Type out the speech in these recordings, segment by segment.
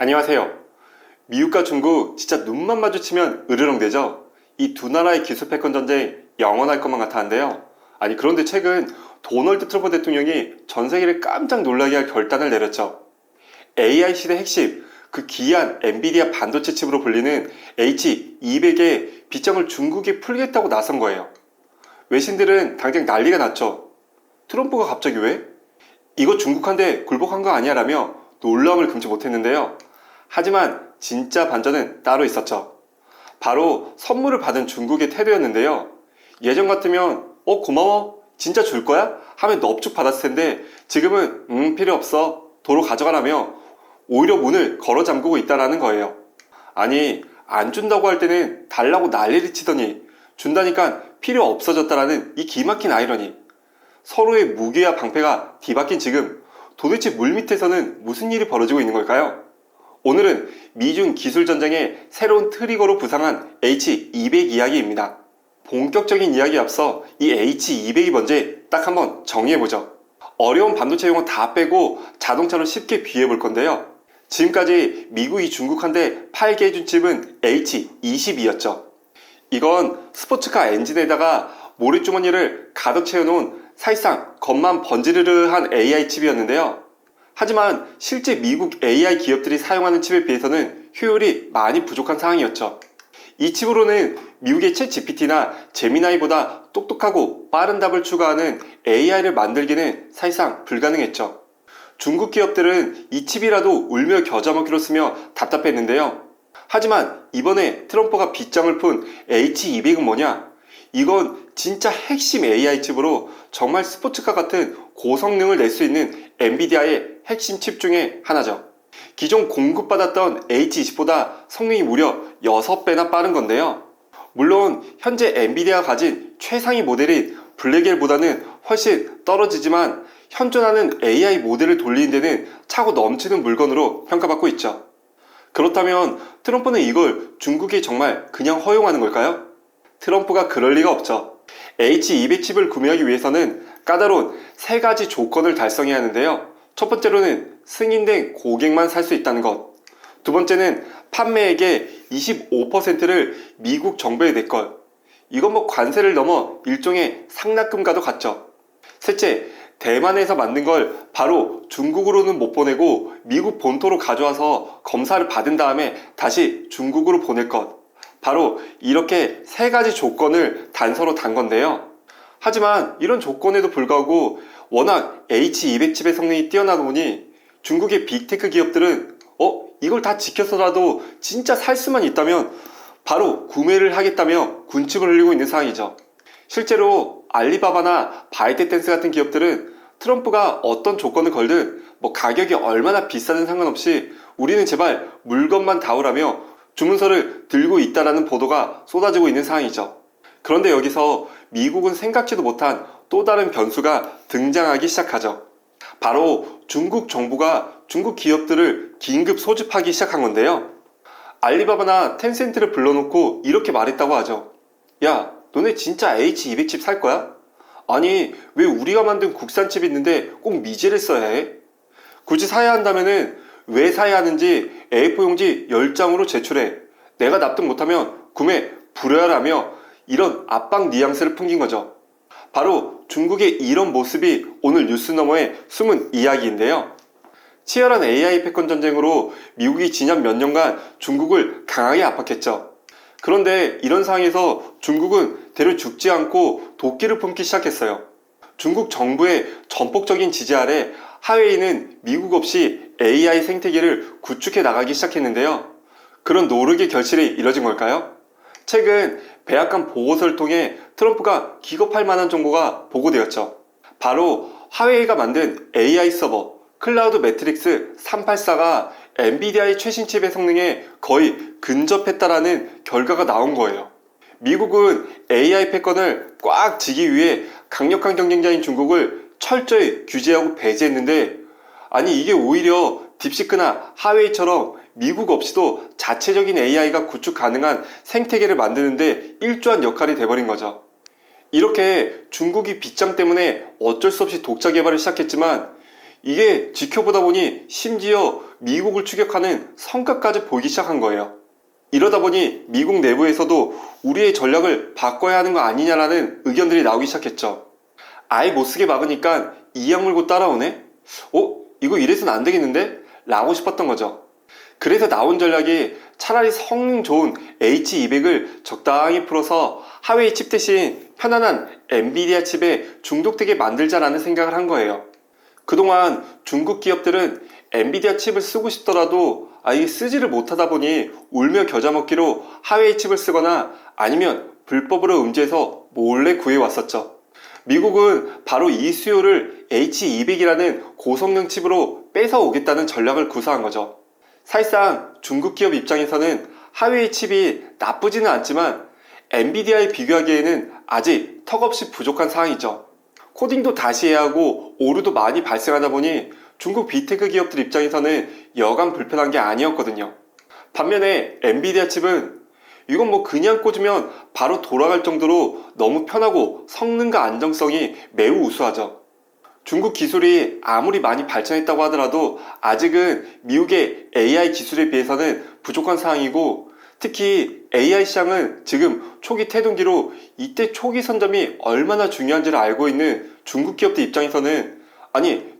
안녕하세요. 미국과 중국 진짜 눈만 마주치면 으르렁대죠? 이 두 나라의 기술 패권 전쟁 영원할 것만 같았는데요. 아니 그런데 최근 도널드 트럼프 대통령이 전 세계를 깜짝 놀라게 할 결단을 내렸죠. AI 시대 핵심, 그 귀한 엔비디아 반도체 칩으로 불리는 H200의 빗장을 중국이 풀겠다고 나선 거예요. 외신들은 당장 난리가 났죠. 트럼프가 갑자기 왜? 이거 중국한테 굴복한 거 아니야? 라며 놀라움을 금치 못했는데요. 하지만 진짜 반전은 따로 있었죠. 바로 선물을 받은 중국의 태도였는데요. 예전 같으면 고마워? 진짜 줄 거야? 하면 넙죽 받았을 텐데 지금은 필요 없어. 도로 가져가라며 오히려 문을 걸어 잠그고 있다라는 거예요. 아니 안 준다고 할 때는 달라고 난리를 치더니 준다니까 필요 없어졌다라는 이 기막힌 아이러니. 서로의 무게와 방패가 뒤바뀐 지금 도대체 물밑에서는 무슨 일이 벌어지고 있는 걸까요? 오늘은 미중 기술 전쟁의 새로운 트리거로 부상한 H200 이야기입니다. 본격적인 이야기에 앞서 이 H200이 뭔지 딱 한번 정의해보죠. 어려운 반도체 용어 다 빼고 자동차로 쉽게 비유해볼 건데요. 지금까지 미국이 중국한테 팔게 해준 칩은 H22였죠. 이건 스포츠카 엔진에다가 모래주머니를 가득 채워놓은 사실상 겉만 번지르르한 AI 칩이었는데요. 하지만 실제 미국 AI 기업들이 사용하는 칩에 비해서는 효율이 많이 부족한 상황이었죠. 이 칩으로는 미국의 챗 GPT나 제미나이보다 똑똑하고 빠른 답을 추가하는 AI를 만들기는 사실상 불가능했죠. 중국 기업들은 이 칩이라도 울며 겨자 먹기로 쓰며 답답했는데요. 하지만 이번에 트럼프가 빗장을 푼 H200은 뭐냐? 이건 진짜 핵심 AI 칩으로 정말 스포츠카 같은 고성능을 낼 수 있는 엔비디아의 핵심 칩 중에 하나죠. 기존 공급받았던 H20보다 성능이 무려 6배나 빠른 건데요. 물론 현재 엔비디아가 가진 최상위 모델인 블랙엘보다는 훨씬 떨어지지만 현존하는 AI 모델을 돌리는 데는 차고 넘치는 물건으로 평가받고 있죠. 그렇다면 트럼프는 이걸 중국이 정말 그냥 허용하는 걸까요? 트럼프가 그럴 리가 없죠. H200 칩을 구매하기 위해서는 까다로운 3가지 조건을 달성해야 하는데요. 첫 번째로는 승인된 고객만 살 수 있다는 것. 두 번째는 판매액의 25%를 미국 정부에 낼 것. 이건 뭐 관세를 넘어 일종의 상납금과도 같죠. 셋째, 대만에서 만든 걸 바로 중국으로는 못 보내고 미국 본토로 가져와서 검사를 받은 다음에 다시 중국으로 보낼 것. 바로 이렇게 3가지 조건을 단서로 단 건데요. 하지만 이런 조건에도 불구하고 워낙 H200 칩의 성능이 뛰어나다 보니 중국의 빅테크 기업들은 이걸 다 지켜서라도 진짜 살 수만 있다면 바로 구매를 하겠다며 군침을 흘리고 있는 상황이죠. 실제로 알리바바나 바이트댄스 같은 기업들은 트럼프가 어떤 조건을 걸든 가격이 얼마나 비싸든 상관없이 우리는 제발 물건만 다오라며 주문서를 들고 있다라는 보도가 쏟아지고 있는 상황이죠. 그런데 여기서 미국은 생각지도 못한 또 다른 변수가 등장하기 시작하죠. 바로 중국 정부가 중국 기업들을 긴급 소집하기 시작한 건데요. 알리바바나 텐센트를 불러놓고 이렇게 말했다고 하죠. 야, 너네 진짜 H200 칩 살 거야? 아니, 왜 우리가 만든 국산 칩이 있는데 꼭 미제를 써야 해? 굳이 사야 한다면은 왜 사야 하는지 A4 용지 10장으로 제출해. 내가 납득 못하면 구매 불허하라며 이런 압박 뉘앙스를 풍긴 거죠. 바로 중국의 이런 모습이 오늘 뉴스 너머의 숨은 이야기인데요. 치열한 AI 패권 전쟁으로 미국이 지난 몇 년간 중국을 강하게 압박했죠. 그런데 이런 상황에서 중국은 대려 죽지 않고 도끼를 품기 시작했어요. 중국 정부의 전폭적인 지지 아래 하웨이는 미국 없이 AI 생태계를 구축해 나가기 시작했는데요. 그런 노력의 결실이 이뤄진 걸까요? 최근 백악관 보고서를 통해 트럼프가 기겁할 만한 정보가 보고되었죠. 바로 하웨이가 만든 AI 서버 클라우드 매트릭스 384가 엔비디아의 최신 칩의 성능에 거의 근접했다라는 결과가 나온 거예요. 미국은 AI 패권을 꽉 쥐기 위해 강력한 경쟁자인 중국을 철저히 규제하고 배제했는데 아니 이게 오히려 딥시크나 하웨이처럼 미국 없이도 자체적인 AI가 구축 가능한 생태계를 만드는데 일조한 역할이 돼버린 거죠. 이렇게 중국이 빗장 때문에 어쩔 수 없이 독자 개발을 시작했지만 이게 지켜보다 보니 심지어 미국을 추격하는 성과까지 보이기 시작한 거예요. 이러다 보니 미국 내부에서도 우리의 전략을 바꿔야 하는 거 아니냐라는 의견들이 나오기 시작했죠. 아예 못쓰게 막으니까 이악 물고 따라오네? 이거 이래서는 안 되겠는데? 라고 싶었던 거죠. 그래서 나온 전략이 차라리 성능 좋은 H200을 적당히 풀어서 하웨이 칩 대신 편안한 엔비디아 칩에 중독되게 만들자라는 생각을 한 거예요. 그동안 중국 기업들은 엔비디아 칩을 쓰고 싶더라도 이게 쓰지를 못하다 보니 울며 겨자 먹기로 하웨이 칩을 쓰거나 아니면 불법으로 음지해서 몰래 구해왔었죠. 미국은 바로 이 수요를 H200이라는 고성능 칩으로 뺏어오겠다는 전략을 구사한 거죠. 사실상 중국 기업 입장에서는 하웨이 칩이 나쁘지는 않지만 엔비디아에 비교하기에는 아직 턱없이 부족한 상황이죠. 코딩도 다시 해야 하고 오류도 많이 발생하다 보니 중국 빅테크 기업들 입장에서는 여간 불편한 게 아니었거든요. 반면에 엔비디아 칩은 이건 뭐 그냥 꽂으면 바로 돌아갈 정도로 너무 편하고 성능과 안정성이 매우 우수하죠. 중국 기술이 아무리 많이 발전했다고 하더라도 아직은 미국의 AI 기술에 비해서는 부족한 상황이고, 특히 AI 시장은 지금 초기 태동기로 이때 초기 선점이 얼마나 중요한지를 알고 있는 중국 기업들 입장에서는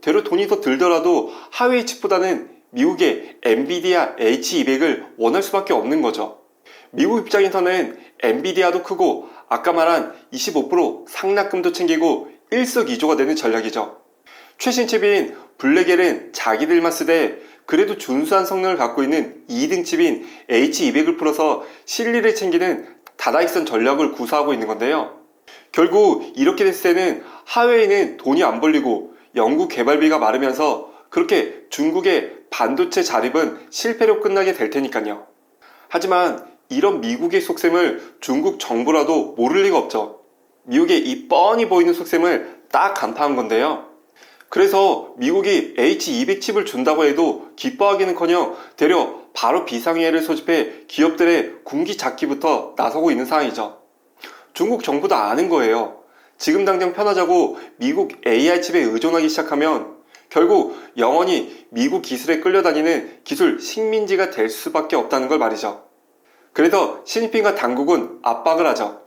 되려 돈이 더 들더라도 하웨이 칩보다는 미국의 엔비디아 H200을 원할 수밖에 없는 거죠. 미국 입장에서는 엔비디아도 크고 아까 말한 25% 상납금도 챙기고 일석이조가 되는 전략이죠. 최신 칩인 블랙엘은 자기들만 쓰되 그래도 준수한 성능을 갖고 있는 2등 칩인 H200을 풀어서 실리를 챙기는 다다익선 전략을 구사하고 있는 건데요. 결국 이렇게 됐을 때는 하웨이는 돈이 안 벌리고 연구 개발비가 마르면서 그렇게 중국의 반도체 자립은 실패로 끝나게 될 테니까요. 하지만 이런 미국의 속셈을 중국 정부라도 모를 리가 없죠. 미국의 이 뻔히 보이는 속셈을 딱 간파한 건데요. 그래서 미국이 H200 칩을 준다고 해도 기뻐하기는커녕 되려 바로 비상회의를 소집해 기업들의 군기잡기부터 나서고 있는 상황이죠. 중국 정부도 아는 거예요. 지금 당장 편하자고 미국 AI 칩에 의존하기 시작하면 결국 영원히 미국 기술에 끌려다니는 기술 식민지가 될 수밖에 없다는 걸 말이죠. 그래서 시진핑과 당국은 압박을 하죠.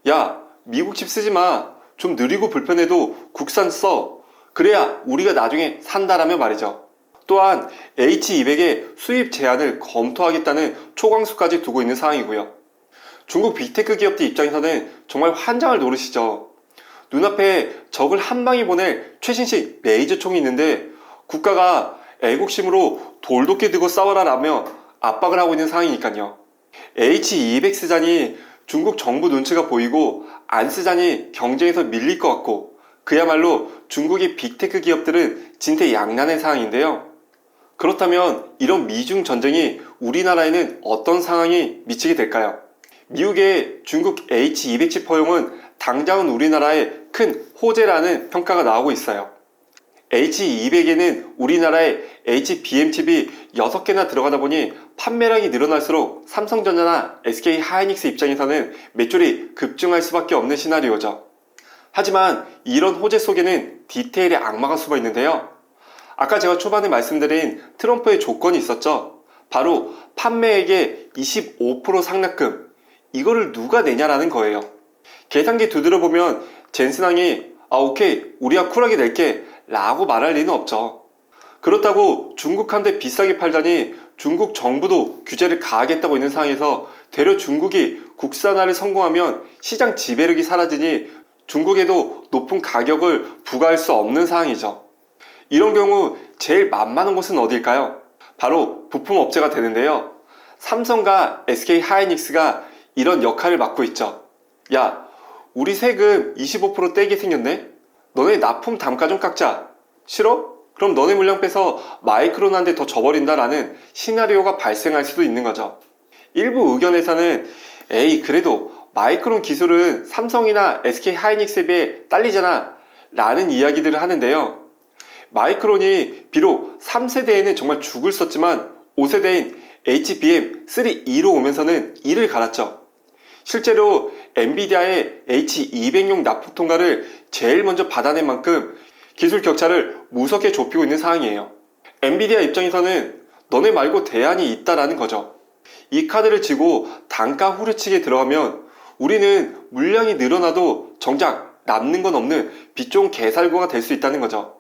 야, 미국 칩 쓰지 마. 좀 느리고 불편해도 국산 써. 그래야 우리가 나중에 산다라며 말이죠. 또한 H200의 수입 제한을 검토하겠다는 초강수까지 두고 있는 상황이고요. 중국 빅테크 기업들 입장에서는 정말 환장을 노리시죠. 눈앞에 적을 한 방에 보낼 최신식 레이저 총이 있는데 국가가 애국심으로 돌도끼 들고 싸워라 라며 압박을 하고 있는 상황이니까요. H200 쓰자니 중국 정부 눈치가 보이고 안 쓰자니 경쟁에서 밀릴 것 같고, 그야말로 중국의 빅테크 기업들은 진퇴양난의 상황인데요. 그렇다면 이런 미중 전쟁이 우리나라에는 어떤 상황이 미치게 될까요? 미국의 중국 H200 칩 허용은 당장은 우리나라에 큰 호재라는 평가가 나오고 있어요. H200에는 우리나라에 HBM 칩이 6개나 들어가다 보니 판매량이 늘어날수록 삼성전자나 SK 하이닉스 입장에서는 매출이 급증할 수밖에 없는 시나리오죠. 하지만 이런 호재 속에는 디테일의 악마가 숨어 있는데요. 아까 제가 초반에 말씀드린 트럼프의 조건이 있었죠. 바로 판매액의 25% 상납금, 이거를 누가 내냐라는 거예요. 계산기 두드려 보면 젠슨왕이 오케이 우리가 쿨하게 낼게 라고 말할 리는 없죠. 그렇다고 중국한테 비싸게 팔자니 중국 정부도 규제를 가하겠다고 있는 상황에서 되려 중국이 국산화를 성공하면 시장 지배력이 사라지니 중국에도 높은 가격을 부과할 수 없는 상황이죠. 이런 경우 제일 만만한 곳은 어딜까요? 바로 부품업체가 되는데요. 삼성과 SK 하이닉스가 이런 역할을 맡고 있죠. 야, 우리 세금 25% 떼게 생겼네? 너네 납품 단가 좀 깎자. 싫어? 그럼 너네 물량 빼서 마이크론한테 더 줘버린다라는 시나리오가 발생할 수도 있는 거죠. 일부 의견에서는 그래도 마이크론 기술은 삼성이나 SK 하이닉스에 비해 딸리잖아 라는 이야기들을 하는데요. 마이크론이 비록 3세대에는 정말 죽을 썼지만 5세대인 HBM3E로 오면서는 이를 갈았죠. 실제로 엔비디아의 H200용 납품 통과를 제일 먼저 받아낸 만큼 기술 격차를 무섭게 좁히고 있는 상황이에요. 엔비디아 입장에서는 너네 말고 대안이 있다라는 거죠. 이 카드를 치고 단가 후려치기에 들어가면 우리는 물량이 늘어나도 정작 남는 건 없는 빛 좋은 개살구가 될 수 있다는 거죠.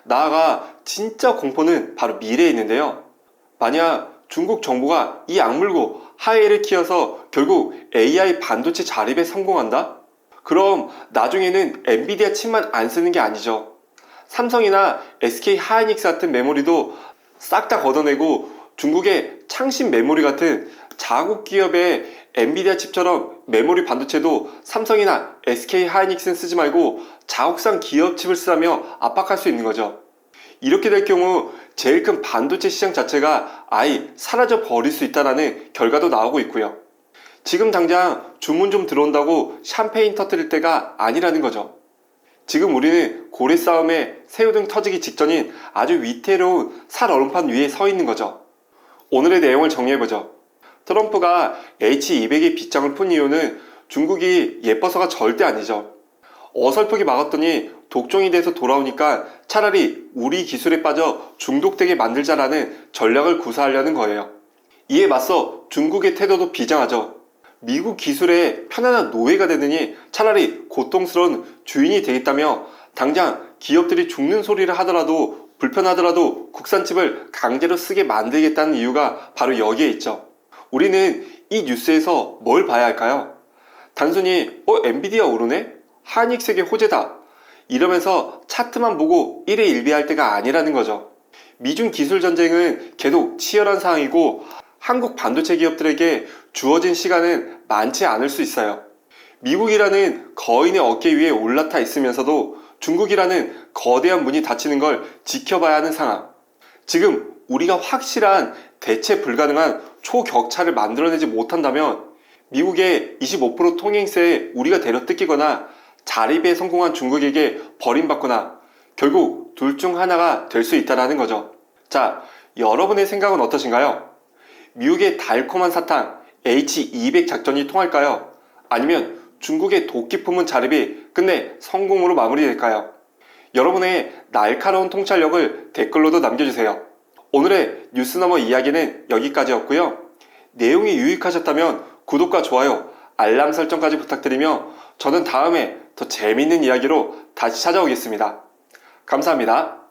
나아가 진짜 공포는 바로 미래에 있는데요. 만약 중국 정부가 이 악물고 하이를 키워서 결국 AI 반도체 자립에 성공한다? 그럼 나중에는 엔비디아 칩만 안 쓰는 게 아니죠. 삼성이나 SK 하이닉스 같은 메모리도 싹 다 걷어내고 중국의 창신 메모리 같은 자국 기업의 엔비디아 칩처럼 메모리 반도체도 삼성이나 SK 하이닉스는 쓰지 말고 자국산 기업 칩을 쓰라며 압박할 수 있는 거죠. 이렇게 될 경우 제일 큰 반도체 시장 자체가 아예 사라져 버릴 수 있다는 결과도 나오고 있고요. 지금 당장 주문 좀 들어온다고 샴페인 터뜨릴 때가 아니라는 거죠. 지금 우리는 고래 싸움에 새우등 터지기 직전인 아주 위태로운 살얼음판 위에 서 있는 거죠. 오늘의 내용을 정리해보죠. 트럼프가 H200의 빗장을 푼 이유는 중국이 예뻐서가 절대 아니죠. 어설프게 막았더니 독종이 돼서 돌아오니까 차라리 우리 기술에 빠져 중독되게 만들자라는 전략을 구사하려는 거예요. 이에 맞서 중국의 태도도 비장하죠. 미국 기술의 편안한 노예가 되느니 차라리 고통스러운 주인이 되겠다며 당장 기업들이 죽는 소리를 하더라도 불편하더라도 국산칩을 강제로 쓰게 만들겠다는 이유가 바로 여기에 있죠. 우리는 이 뉴스에서 뭘 봐야 할까요? 단순히 엔비디아 오르네? 하이닉스에게 호재다. 이러면서 차트만 보고 1회 1비할 때가 아니라는 거죠. 미중 기술 전쟁은 계속 치열한 상황이고 한국 반도체 기업들에게 주어진 시간은 많지 않을 수 있어요. 미국이라는 거인의 어깨 위에 올라타 있으면서도 중국이라는 거대한 문이 닫히는 걸 지켜봐야 하는 상황. 지금 우리가 확실한 대체 불가능한 초격차를 만들어내지 못한다면 미국의 25% 통행세에 우리가 대려 뜯기거나 자립에 성공한 중국에게 버림받거나 결국 둘 중 하나가 될 수 있다는 거죠. 자, 여러분의 생각은 어떠신가요? 미국의 달콤한 사탕 H200 작전이 통할까요? 아니면 중국의 도끼 품은 자립이 끝내 성공으로 마무리될까요? 여러분의 날카로운 통찰력을 댓글로도 남겨주세요. 오늘의 뉴스너머 이야기는 여기까지였고요. 내용이 유익하셨다면 구독과 좋아요, 알람 설정까지 부탁드리며 저는 다음에 더 재미있는 이야기로 다시 찾아오겠습니다. 감사합니다.